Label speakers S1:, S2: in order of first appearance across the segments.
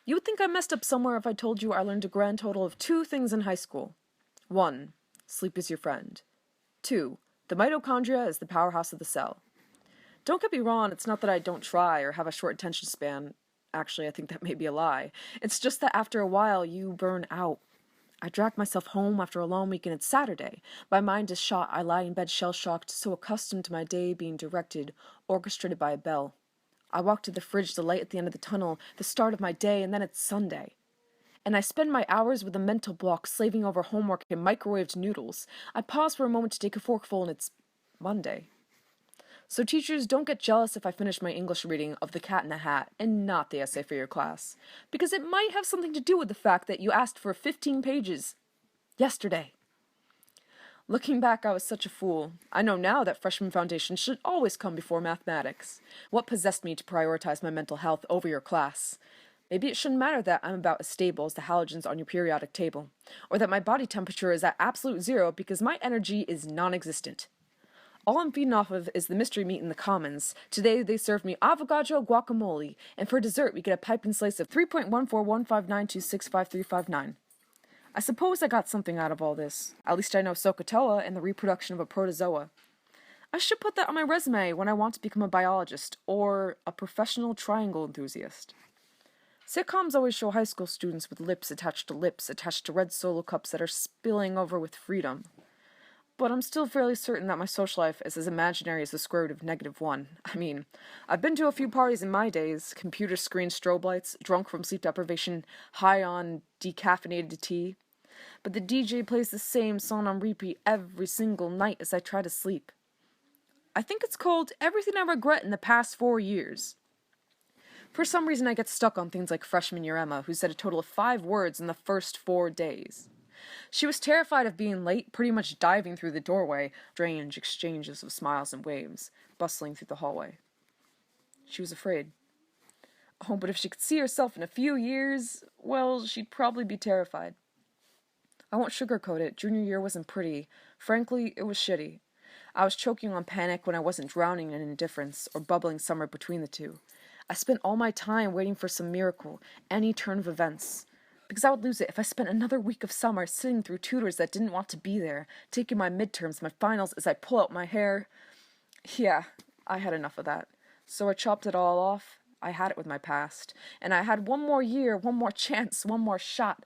S1: You would think I messed up somewhere if I told you I learned a grand total of 2 things in high school. 1. Sleep is your friend. 2. The mitochondria is the powerhouse of the cell. Don't get me wrong, it's not that I don't try or have a short attention span. Actually, I think that may be a lie. It's just that after a while, you burn out. I drag myself home after a long week and it's Saturday. My mind is shot. I lie in bed shell-shocked, so accustomed to my day being directed, orchestrated by a bell. I walk to the fridge, the light at the end of the tunnel, the start of my day, and then it's Sunday. And I spend my hours with a mental block, slaving over homework and microwaved noodles. I pause for a moment to take a forkful and it's Monday. So teachers, don't get jealous if I finish my English reading of The Cat in the Hat and not the essay for your class, because it might have something to do with the fact that you asked for 15 pages yesterday. Looking back, I was such a fool. I know now that freshman foundation should always come before mathematics. What possessed me to prioritize my mental health over your class? Maybe it shouldn't matter that I'm about as stable as the halogens on your periodic table, or that my body temperature is at absolute zero because my energy is non-existent. All I'm feeding off of is the mystery meat in the commons. Today they served me avocado guacamole, and for dessert we get a pipe and slice of 3.14159265359. I suppose I got something out of all this. At least I know Sokotoa and the reproduction of a protozoa. I should put that on my resume when I want to become a biologist, or a professional triangle enthusiast. Sitcoms always show high school students with lips attached to red solo cups that are spilling over with freedom. But I'm still fairly certain that my social life is as imaginary as the square root of -1. I mean, I've been to a few parties in my days, computer screen strobe lights, drunk from sleep deprivation, high on decaffeinated tea. But the DJ plays the same song on repeat every single night as I try to sleep. I think it's called Everything I Regret in the Past 4 Years. For some reason I get stuck on things like freshman year Emma, who said a total of 5 words in the first 4 days. She was terrified of being late, pretty much diving through the doorway, strange exchanges of smiles and waves, bustling through the hallway. She was afraid. Oh, but if she could see herself in a few years, well, she'd probably be terrified. I won't sugarcoat it, junior year wasn't pretty. Frankly, it was shitty. I was choking on panic when I wasn't drowning in indifference, or bubbling somewhere between the two. I spent all my time waiting for some miracle, any turn of events. Because I would lose it if I spent another week of summer sitting through tutors that didn't want to be there, taking my midterms, my finals as I pull out my hair. Yeah, I had enough of that. So I chopped it all off. I had it with my past. And I had one more year, one more chance, one more shot.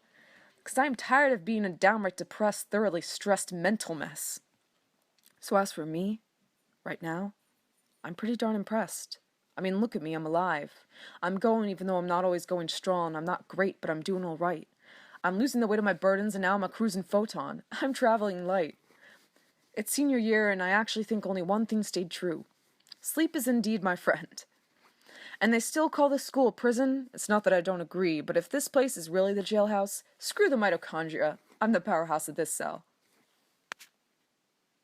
S1: Because I'm tired of being a downright depressed, thoroughly stressed mental mess. So as for me, right now, I'm pretty darn impressed. I mean, look at me, I'm alive. I'm going even though I'm not always going strong. I'm not great, but I'm doing all right. I'm losing the weight of my burdens, and now I'm a cruising photon. I'm traveling light. It's senior year, and I actually think only one thing stayed true. Sleep is indeed my friend. And they still call this school a prison? It's not that I don't agree, but if this place is really the jailhouse, screw the mitochondria. I'm the powerhouse of this cell.